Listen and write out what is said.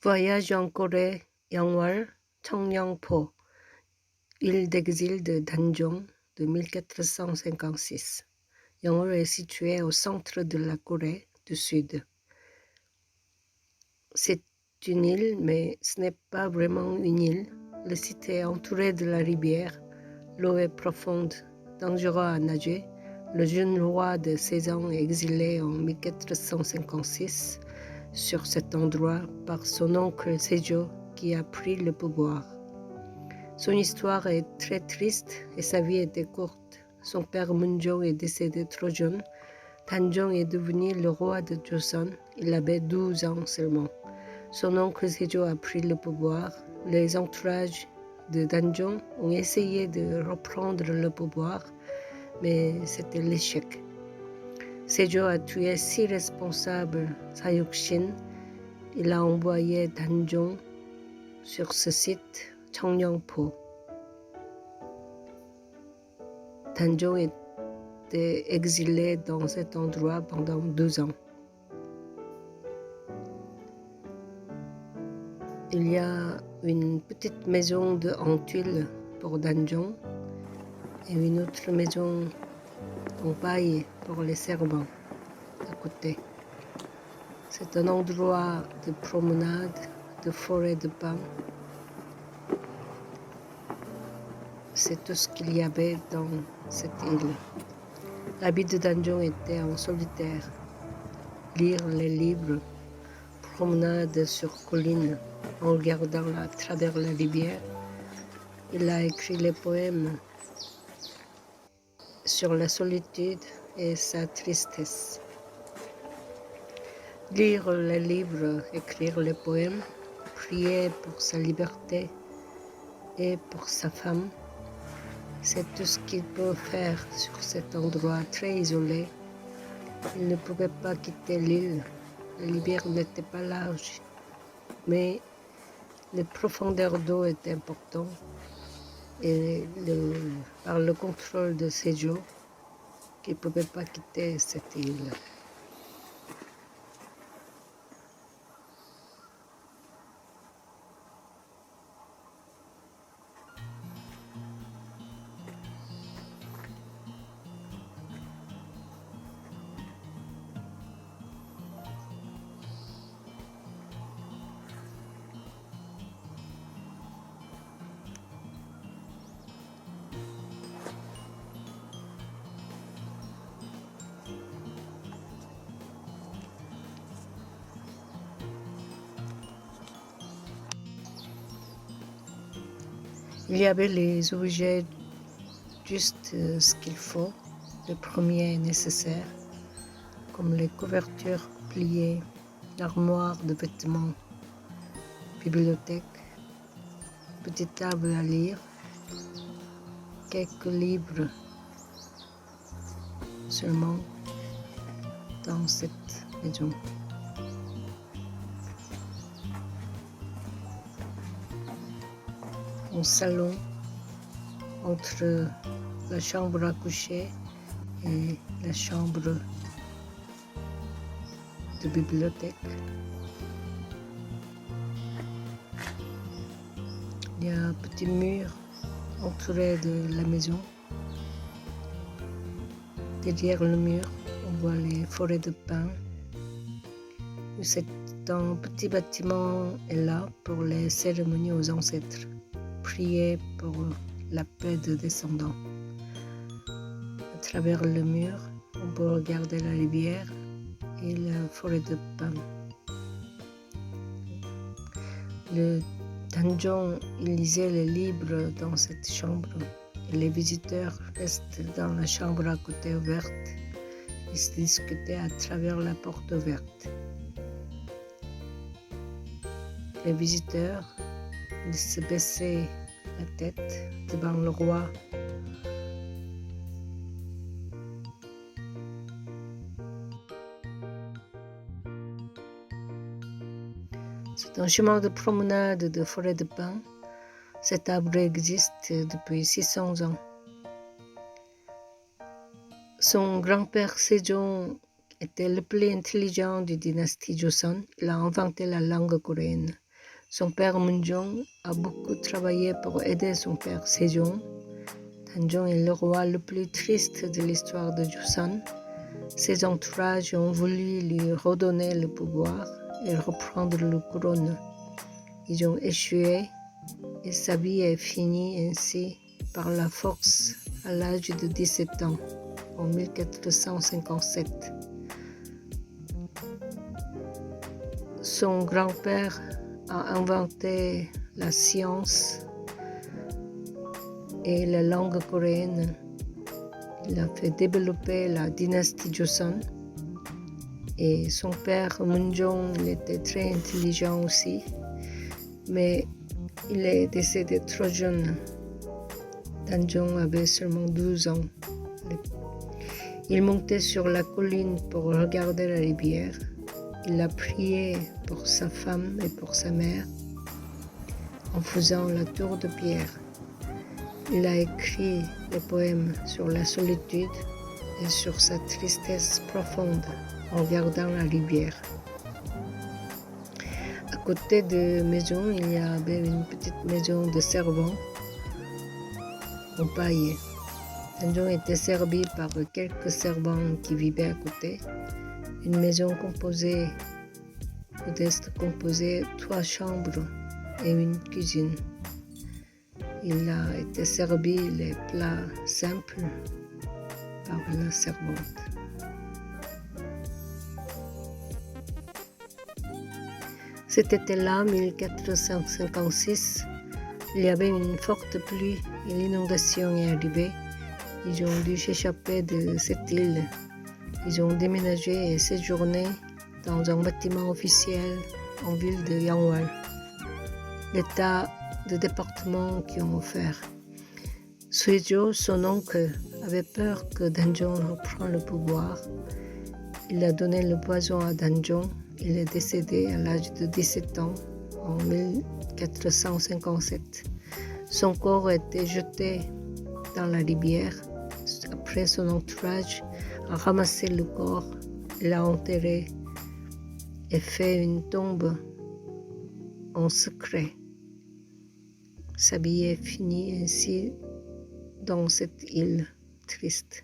Voyage en Corée, Yangwal, Cheongnyeongpo, île d'exil de Danjong de 1456. Yangwal est située au centre de la Corée du Sud. C'est une île, mais ce n'est pas vraiment une île. Le site est entouré de la rivière. L'eau est profonde, dangereux à nager. Le jeune roi de 16 ans est exilé en 1456 sur cet endroit par son oncle Sejo qui a pris le pouvoir. Son histoire est très triste et sa vie était courte. Son père Munjong est décédé trop jeune. Danjong est devenu le roi de Joseon. Il avait 12 ans seulement. Son oncle Sejo a pris le pouvoir. Les entourages de Danjong ont essayé de reprendre le pouvoir, mais c'était l'échec. Sejo a tué 6 responsables Sayuk-shin. Il a envoyé Danjong sur ce site, Cheongnyeongpo. Danjong était exilé dans cet endroit pendant 12 ans. Il y a une petite maison en tuiles pour Danjong et une autre maison en paille pour les servants à côté. C'est un endroit de promenade, de forêt de pins. C'est tout ce qu'il y avait dans cette île. La vie de Danjong était en solitaire. Lire les livres, promenade sur colline en regardant à travers la rivière. Il a écrit les poèmes sur la solitude et sa tristesse. Lire les livres, écrire les poèmes, prier pour sa liberté et pour sa femme, c'est tout ce qu'il peut faire sur cet endroit très isolé. Il ne pouvait pas quitter l'île. La rivière n'était pas large, mais les profondeurs d'eau étaient importantes et par le contrôle de Sejo, qu'il ne pouvait pas quitter cette île. Il y avait les objets, juste ce qu'il faut, le premier nécessaire, comme les couvertures pliées, l'armoire de vêtements, bibliothèque, petite table à lire, quelques livres seulement dans cette maison. Un salon entre la chambre à coucher et la chambre de bibliothèque. Il y a un petit mur entouré de la maison. Derrière le mur, on voit les forêts de pins. Un petit bâtiment est là pour les cérémonies aux ancêtres. Prier pour la paix des descendants. À travers le mur, on peut regarder la rivière et la forêt de pins. Le Danjong, il lisait les livres dans cette chambre et les visiteurs restent dans la chambre à côté ouverte. Ils se discutaient à travers la porte ouverte. Les visiteurs, ils se baissaient la tête devant le roi. C'est un chemin de promenade de forêt de pins. Cet arbre existe depuis 600 ans. Son grand-père Sejong était le plus intelligent de la dynastie Joseon. Il a inventé la langue coréenne. Son père Munjong a beaucoup travaillé pour aider son père Sejong. Danjong est le roi le plus triste de l'histoire de Joseon. Ses entourages ont voulu lui redonner le pouvoir et reprendre le couronne. Ils ont échoué et sa vie est finie ainsi par la force à l'âge de 17 ans, en 1457. Son grand-père a inventé la science et la langue coréenne. Il a fait développer la dynastie Joseon. Et son père Munjong, il était très intelligent aussi, mais il est décédé trop jeune. Danjong avait seulement 12 ans. Il montait sur la colline pour regarder la rivière. Il a prié pour sa femme et pour sa mère en faisant la tour de pierre. Il a écrit des poèmes sur la solitude et sur sa tristesse profonde en regardant la rivière. À côté de la maison, il y avait une petite maison de servants en paille. Danjong était servi par quelques servants qui vivaient à côté. Une maison modeste composée de 3 chambres et une cuisine. Il a été servi les plats simples par la servante. Cet été-là, 1456, il y avait une forte pluie et l'inondation est arrivée. Ils ont dû s'échapper de cette île. Ils ont déménagé et séjourné dans un bâtiment officiel en ville de Yangwon. L'état de département qui ont offert. Suejo, son oncle, avait peur que Danjong reprenne le pouvoir. Il a donné le poison à Danjong. Il est décédé à l'âge de 17 ans en 1457. Son corps a été jeté dans la rivière. Après, son entourage a ramassé le corps, l'a enterré et fait une tombe en secret. Sa vie est finie ainsi dans cette île triste.